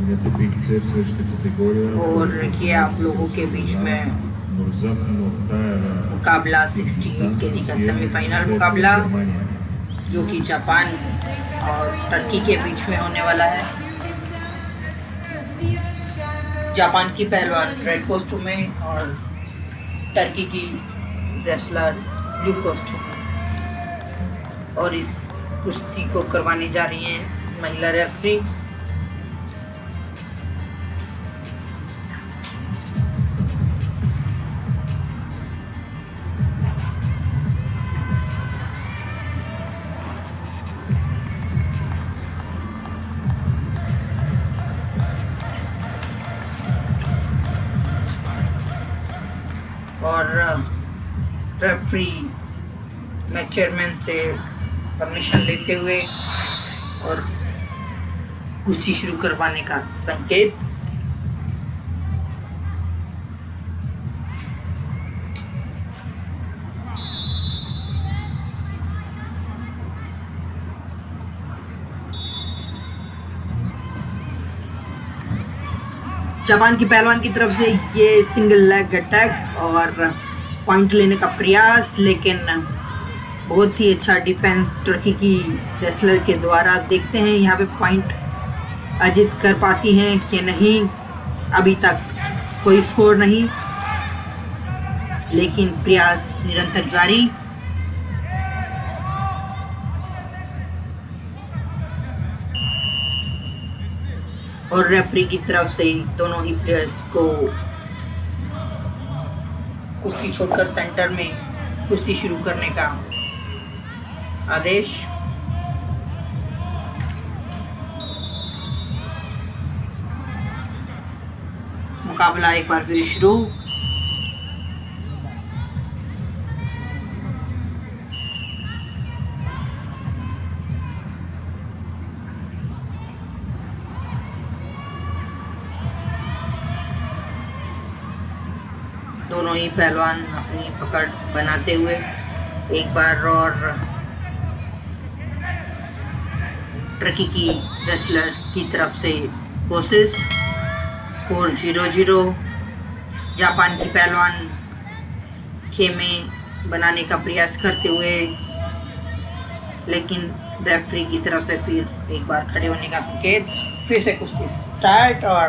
और रखिए आप लोगों के बीच में मुकाबला 16 केजी का सेमीफाइनल मुकाबला जो कि जापान और टर्की के बीच में होने वाला है। जापान की पहलवान रेड कॉस्ट्यूम में और टर्की की रेसलर ब्लू कॉस्ट्यूम में, और इस कुश्ती को करवाने जा रही हैं महिला रेफरी। और रेफरी मैच चेयरमैन से परमिशन लेते हुए और कुश्ती शुरू करवाने का संकेत। जापान की पहलवान की तरफ से ये सिंगल लेग अटैक और पॉइंट लेने का प्रयास, लेकिन बहुत ही अच्छा डिफेंस टर्की की रेसलर के द्वारा। देखते हैं यहाँ पे पॉइंट अर्जित कर पाती हैं कि नहीं। अभी तक कोई स्कोर नहीं, लेकिन प्रयास निरंतर जारी। और रेफरी की तरफ से दोनों ही प्लेयर्स को कुश्ती छोड़कर सेंटर में कुश्ती शुरू करने का आदेश। मुकाबला एक बार फिर शुरू। दोनों ही पहलवान अपनी पकड़ बनाते हुए एक बार और टर्की की रेसलर्स की तरफ से कोशिश। स्कोर 0-0। जापान की पहलवान खेमे बनाने का प्रयास करते हुए, लेकिन रेफरी की तरफ से फिर एक बार खड़े होने का संकेत। फिर से कुश्ती स्टार्ट और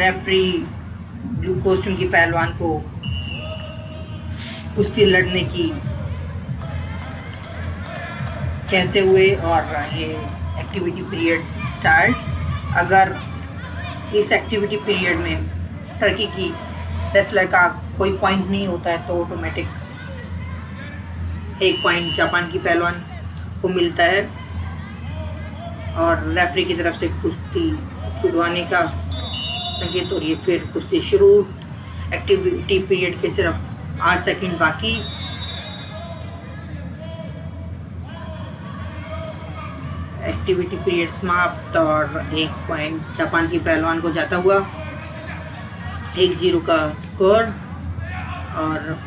रेफरी ब्लू कॉस्ट्यूम की पहलवान को कुश्ती लड़ने की कहते हुए और ये एक्टिविटी पीरियड स्टार्ट। अगर इस एक्टिविटी पीरियड में टर्की की रेसलर का कोई पॉइंट नहीं होता है तो ऑटोमेटिक एक पॉइंट जापान की पहलवान को मिलता है और रेफरी की तरफ से कुश्ती छुड़वाने का संकेत। और ये फिर कुश्ती शुरू। एक्टिविटी पीरियड के सिर्फ 8 सेकंड बाकी। एक्टिविटी पीरियड समाप्त और एक पॉइंट जापान की पहलवान को जाता हुआ। 1-0 का स्कोर। और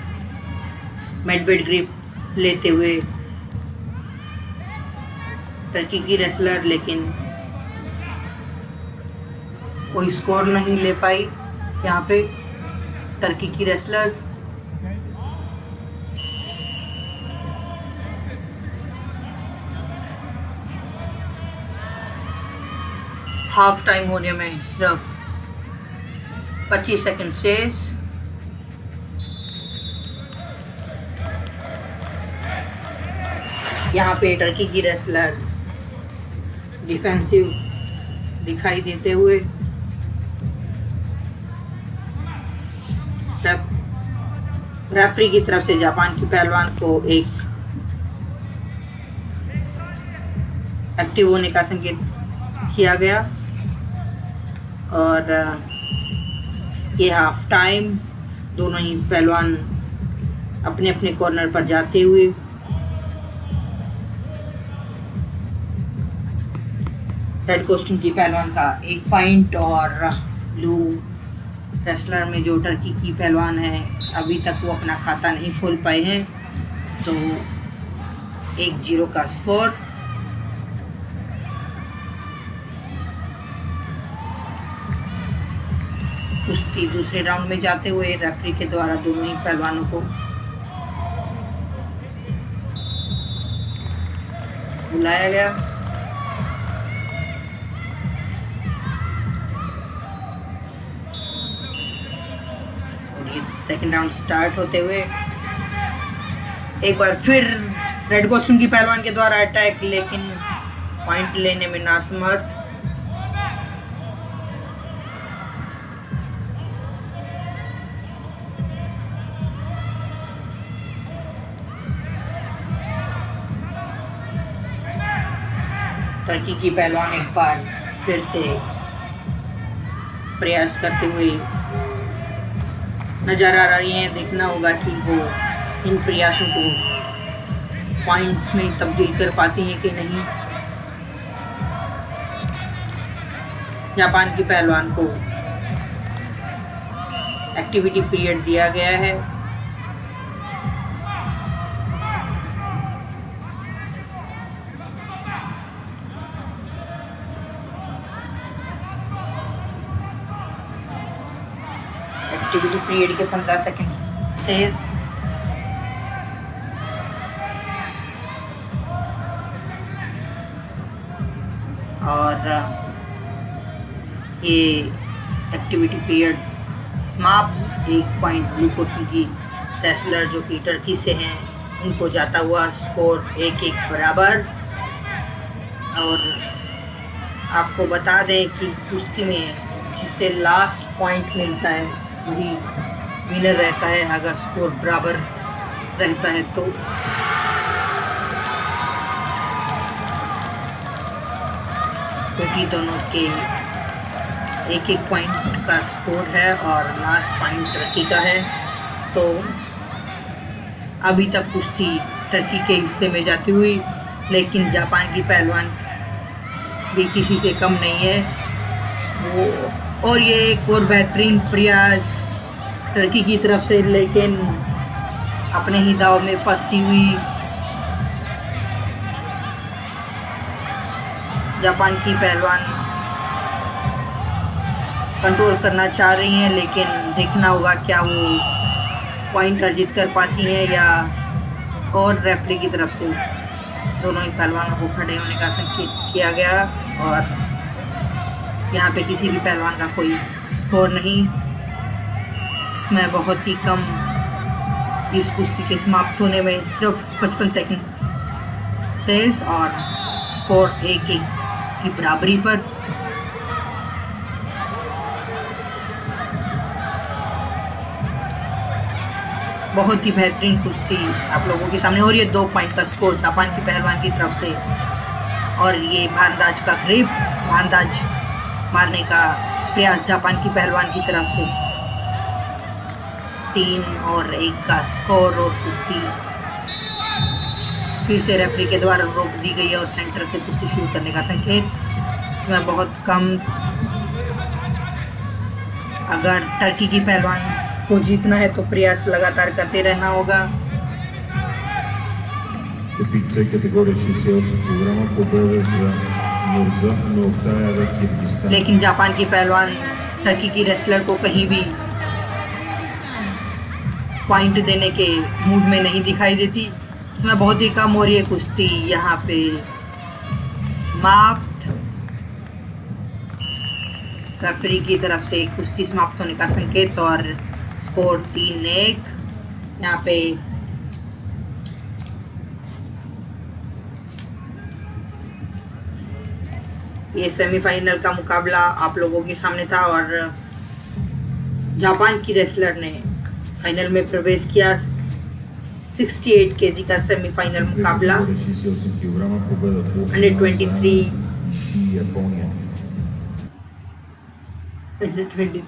मेडवेड ग्रिप लेते हुए टर्की की रेसलर, लेकिन कोई स्कोर नहीं ले पाई यहाँ पे टर्की की रेसलर। हाफ टाइम होने में सिर्फ 25 सेकंड शेष। यहाँ पे टर्की की रेसलर डिफेंसिव दिखाई देते हुए रेफरी की तरफ से जापान की पहलवान को एक एक्टिव होने का संकेत किया गया। और ये हाफ टाइम। दोनों ही पहलवान अपने अपने कॉर्नर पर जाते हुए रेड कॉस्ट्यूम की पहलवान का 1 पॉइंट और ब्लू रेसलर में जो टर्की की पहलवान है अभी तक वो अपना खाता नहीं खोल पाए हैं। तो 1-0 का स्कोर। कुश्ती दूसरे राउंड में जाते हुए रेफरी के द्वारा दोनों ही पहलवानों को बुलाया गया। और ये सेकंड राउंड स्टार्ट होते हुए एक बार फिर रेड कॉस्ट्यूम की पहलवान के द्वारा अटैक, लेकिन पॉइंट लेने में नासमर्थ। टर्की की पहलवान एक बार फिर से प्रयास करते हुए नजर आ रही हैं। देखना होगा कि वो इन प्रयासों को पॉइंट्स में तब्दील कर पाती हैं कि नहीं। जापान की पहलवान को एक्टिविटी पीरियड दिया गया है। एक्टिविटी पीरियड के 15 सेकंड शेष। और ये एक्टिविटी पीरियड समाप्त। 1 पॉइंट ब्लू कॉस्ट्यूम की रेसलर जो कि टर्की से हैं उनको जाता हुआ। स्कोर 1-1 बराबर। और आपको बता दें कि कुश्ती में जिसे लास्ट पॉइंट मिलता है वही विनर रहता है। अगर स्कोर बराबर रहता है तो क्योंकि दोनों के 1-1 पॉइंट का स्कोर है और लास्ट पॉइंट टर्की का है, तो अभी तक कुश्ती टर्की के हिस्से में जाती हुई, लेकिन जापान की पहलवान भी किसी से कम नहीं है वो। और ये एक और बेहतरीन प्रयास टर्की की तरफ से, लेकिन अपने ही दाव में फंसती हुई जापान की पहलवान कंट्रोल करना चाह रही हैं, लेकिन देखना होगा क्या वो पॉइंट अर्जित कर पाती हैं या। और रेफरी की तरफ से दोनों ही पहलवानों को खड़े होने का संकेत किया गया और यहाँ पे किसी भी पहलवान का कोई स्कोर नहीं। इसमें बहुत ही कम, इस कुश्ती के समाप्त होने में सिर्फ 55 सेकंड शेष और स्कोर 1-1 की बराबरी पर। बहुत ही बेहतरीन कुश्ती आप लोगों के सामने। और ये 2 पॉइंट का स्कोर जापान की पहलवान की तरफ से। और ये भारदाज का ग्रिप, भारदाज मारने का प्रयास जापान की पहलवान की तरफ से। 3-1 का स्कोर। और कुश्ती फिर से रेफरी के द्वारा रोक दी गई है और सेंटर से कुश्ती शुरू करने का संकेत। इसमें बहुत कम, अगर टर्की की पहलवान को जीतना है तो प्रयास लगातार करते रहना होगा। लेकिन जापान की पहलवान टर्की की रेसलर को कहीं भी पॉइंट देने के मूड में नहीं दिखाई देती। इसमें बहुत ही कम हो रही है कुश्ती यहाँ पे समाप्त। रेफरी की तरफ से कुश्ती समाप्त होने का संकेत और स्कोर 3-1। यहाँ पे ये सेमीफाइनल का मुकाबला आप लोगों के सामने था और जापान की रेसलर ने फाइनल में प्रवेश किया। 68 केजी का सेमीफाइनल मुकाबला 123